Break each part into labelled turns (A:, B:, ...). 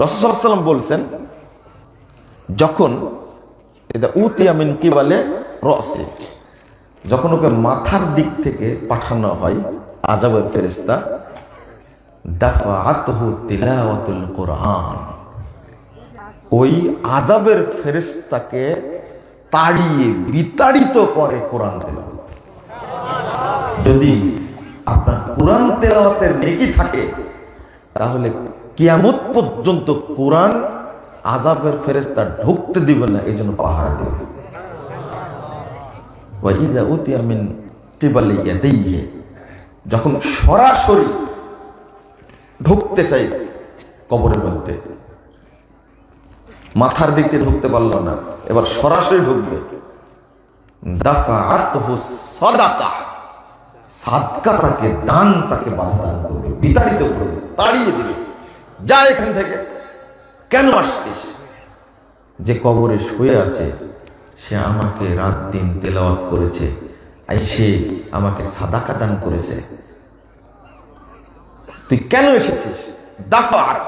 A: রাসূল সাল্লাল্লাহু আলাইহি ওয়াসাল্লাম বলছেন, যখন এটা উতিয়া মিন কিবালে রাসি, যখন ওকে মাথার দিক থেকে পাঠানো হয় আযাবের ফেরেশতা, দাফাআতহু তিলাওয়াতুল কুরআন, ওই আযাবের ফেরেশতাকে তাড়িয়ে বিতাড়িত করে কোরআন তেলাওয়াত। যদি আপনার কোরআন তেলাওয়াতের নেকি থাকে তাহলে কিয়ামত পর্যন্ত কোরআন আযাবের ফেরেশতা ঢুকতে দিবে না, এই জন্য পাহারা দিবে। ওয়া ইযা উতিয়া মিন কিবালি ইয়াদাইহি, যখন সরাসরি ঢুকতে চাই কবরের মধ্যে, মাথার দিক থেকে ঢুকতে পারল না, এবার সরাসরি ঢুকবে, দাফাআতহু সাদাকা, সাদকা তাকে, দান তাকে বাধা দান করবে, বিতাড়িত করবে, তাড়িয়ে দিবে, যা এখান থেকে, কেন আসছিস? যে কবরে শুয়ে আছে সে আমাকে রাত দিন তেলাওয়াত করেছে, সে আমাকে সাদাকা দান করেছে, তুই কেন এসেছিস? দাফাআত,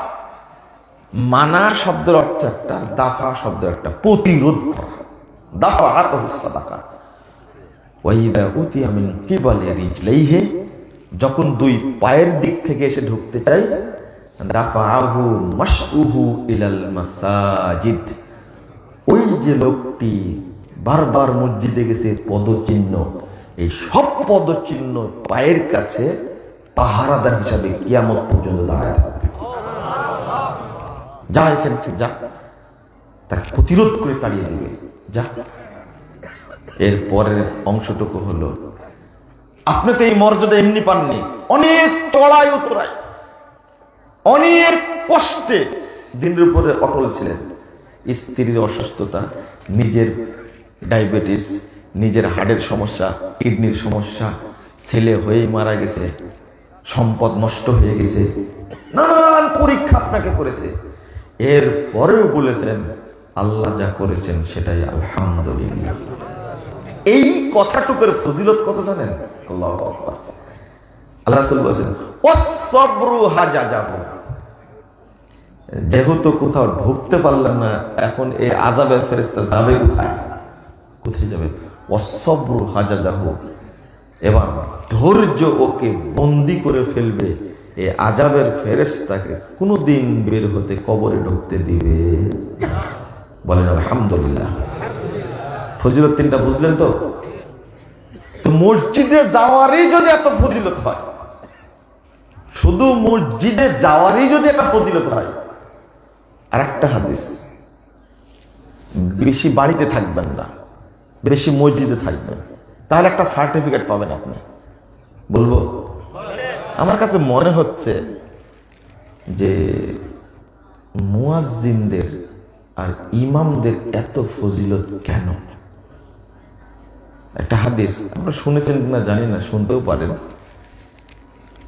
A: মানা শব্দের অর্থ একটা, দাফা শব্দের একটা, প্রতিরোধ করা। দাফাআতহু সাদাকা। ওয়া ইযা উতিয়া মিন কিবালি রিজলাইহি, যখন দুই পায়ের দিক থেকে এসে ঢুকতে চাই, দাফাআহু মাশউহু ইলাল মাসাজিদ, ওই যে লোকটি বারবার মসজিদে গেছে পদচিহ্ন, এই সব পদচিহ্ন পায়ের কাছে পাহারাদার হিসাবে কিয়ামত পর্যন্ত দাঁড়ায় থাকবে। যা এখান থেকে যা, তাকে প্রতিরোধ করে তাড়িয়ে দিবে, যা। এর পরের অংশটুকু হলো, আপনি তো এই মর্যাদা এমনি পাননি, অনেক চড়াই উতরায়, অনেক কষ্টে দিনের উপরে অটল ছিলেন। স্ত্রীর অসুস্থতা, নিজের ডায়াবেটিস, নিজের হার্টের সমস্যা, কিডনির সমস্যা, ছেলে হয়েই মারা গেছে, সম্পদ নষ্ট হয়ে গেছে, নানান পরীক্ষা আপনাকে করেছে, এর পরেও বলেছেন আল্লাহ যা করেছেন সেটাই আলহামদুলিল্লাহ। এই কথাটুকুর ফজিলত কত জানেন? আল্লাহু আকবার। আল্লাহ রাসূল বলেছেন ওয়াসসাবরু হাজাজাহু, যেহেতু কোথাও ঢুকতে পারলেন না, এখন এই আযাবের ফেরেশতা যাবে কোথায়? কোথায় যাবে? ওয়াসসাবরু হাজাজাহু, এবার ধৈর্য ওকে বন্দি করে ফেলবে, এই আযাবের ফেরেশতাকে কোনদিন বের হতে, কবরে ঢুকতে দিবে। বলেন আলহামদুলিল্লাহ। ফজিলত তিনটা বুঝলেন তো? তো মসজিদে যাওয়ারই যদি এত ফজিলত হয়, শুধু মসজিদে যাওয়ারই যদি একটা ফজিলত হয়, আর একটা হাদিস, বেশি বাড়িতে থাকবেন না, বেশি মসজিদে থাকবেন, তাহলে একটা সার্টিফিকেট পাবেন আপনি। বলবো? আমার কাছে মনে হচ্ছে যে মুয়াজ্জিনদের আর ইমামদের এত ফজিলত কেন? একটা হাদিস আমরা শুনেছেন কিনা জানি না, শুনতেও পারেন।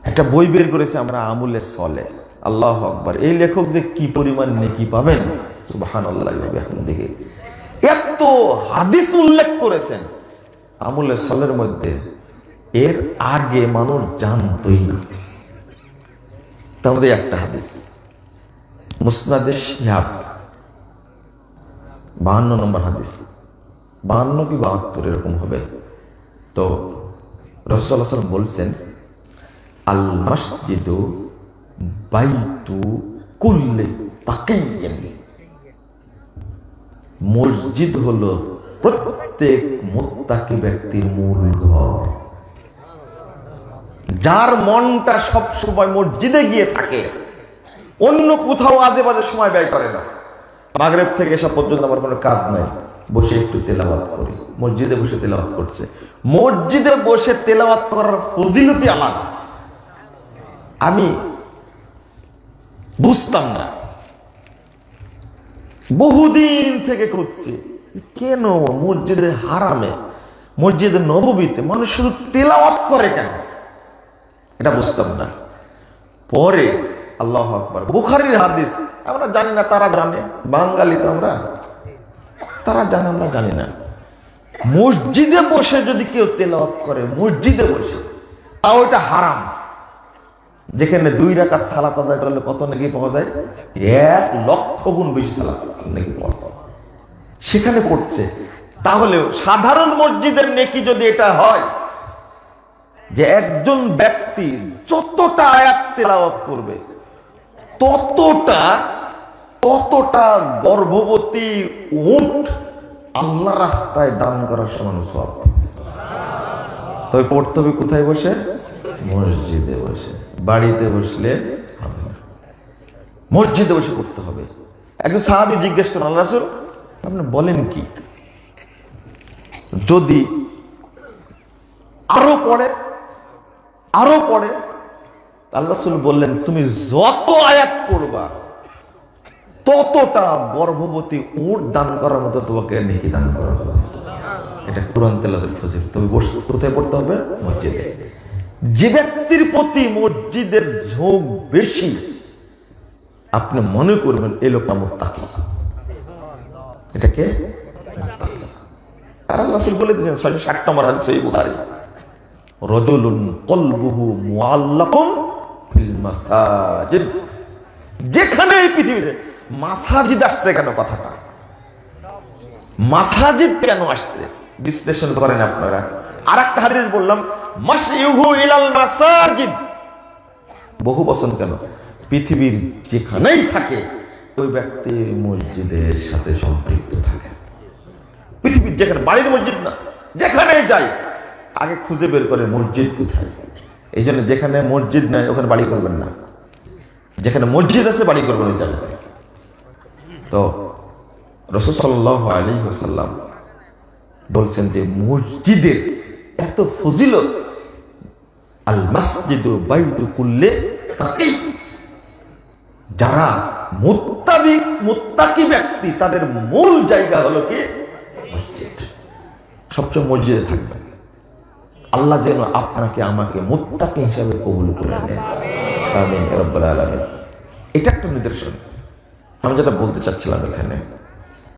A: একটা বই বের করেছে আমরা, আমলে সলে, আল্লাহু আকবার। এই লেখক যে কি পরিমাণ নেকি পাবেন, সুবহানাল্লাহ। দেখে এত হাদিস উল্লেখ করেছেন আমলে সলের মধ্যে, এর আগে মানুষ জানতই না। তার মধ্যে একটা হাদিস, মুসনাদে শিহাব, 52 নম্বর হাদিস, 52 কি 72 এরকম হবে। তো রাসূলুল্লাহ সাল্লাল্লাহু আলাইহি ওয়াসাল্লাম বলছেন, আল মসজিদু বাইতু কুল্লি তাকিয়্যিন, মসজিদ হলো প্রত্যেক মুত্তাকি ব্যক্তির মূল ঘর। যার মনটা সব সময় মসজিদে গিয়ে থাকে, অন্য কোথাও আজে বাজে সময় ব্যয় করে না। মাগরিব থেকে এসা পর্যন্ত আমার কোনো কাজ নাই, বসে একটু তেলাওয়াত করি, মসজিদে বসে তেলাওয়াত করছে। মসজিদে বসে তেলাওয়াত করার ফজিলতই আলাদা। আমি বুঝতাম না, বহুদিন থেকে খুঁজছি, কেন মসজিদে হারামে, মসজিদে নববীতে মানুষ শুধু তেলাওয়াত করে কেন, এটা বুঝতাম না। পরে আল্লাহু আকবার, বুখারীর হাদিস আমরা জানি না, তারা জানে, বাঙালি তো আমরা, তারা জানে, আমরা জানি না। মসজিদে বসে যদি কেউ তেলাওয়াত করে, মসজিদে বসে, তাও এটা হারাম। যেখানে 2 রাকাত সালাত আদায় করলে কত নেকি পাওয়া যায়? 1 লক্ষ গুণ বেশি সালাত নেকি পাওয়া যায়, সেখানে পড়ছে। তাহলে সাধারণ মসজিদের নেকি যদি এটা হয় যে একজন ব্যক্তি যতটা আয়াত তেলাওয়াত করবে ততটা গর্ভবতী উট আল্লাহ রাস্তায় দান করার সমান সওয়াব। তবে পড়তে হবে কোথায় বসে? মসজিদে বসে। বাড়িতে বসলে হবে না, মসজিদে বসে পড়তে হবে। একজন সাহাবী জিজ্ঞেস করেন, আল্লাহ রাসূল আপনি বলেন কি, যদি আরো পড়ে আল্লাহ রাসূল বললেন, তুমি যত আয়াত পড়বা ততটা গর্ভবতী উট দান করার মতো তোমাকে নেকি দান করা হবে। এটা কোরআন তেলাওয়াতের ফজিলত। তুমি কোথায় পড়তে হবে? মসজিদে। যে ব্যক্তির প্রতি মসজিদের ঝোঁক বেশি, আপনি মনে করবেন এই লোকটা মুত্তাকি। এটাকে মুত্তাকি। আর আল্লাহ রাসূল বলে দিয়েছেন 60 নম্বর হাদিস সহিহ বুখারী, রাজুলুন কলবুহু মুআল্লাকুন ফিল মাসাজিদ। যেখানে এই পৃথিবীতে মাসাজিদ আসছে, কেন কথাটা মাসাজিদ কেন আসছে বিশ্লেষণ করেন আপনারা। আর একটা হাদিস বললাম, মাশইউহু ইলাল মাসাজিদ, বহু বচন কেন? পৃথিবীর যেখানেই থাকে ওই ব্যক্তি মসজিদের সাথে সম্পৃক্ত থাকে। পৃথিবীর যেখানে, বাড়ির মসজিদ না, যেখানেই যাই আগে খুঁজে বের করে মসজিদ কোথায়। এই জন্য যেখানে মসজিদ নাই ওখানে বাড়ি করবেন না, যেখানে মসজিদ আছে বাড়ি করবেন ওই জায়গাতে। তো রাসূল সাল্লাল্লাহু আলাইহি ওয়াসাল্লাম বলছেন যে মসজিদের এত ফজিলত, আল মাসজিদু বাইতু কুল্লি তাকি, যারা মুত্তাকি ব্যক্তি তাদের মূল জায়গা হলো কি? মসজিদ। সবচেয়ে মসজিদে থাকবেন। আল্লাহ যেন আপনাকে আমাকে মুত্তাকি হিসাবে কবুল করে নেন, আমিন ইয়া রাব্বাল আলামিন। এটা একটা নিদর্শন। আমি যেটা বলতে চাচ্ছিলাম এখানে,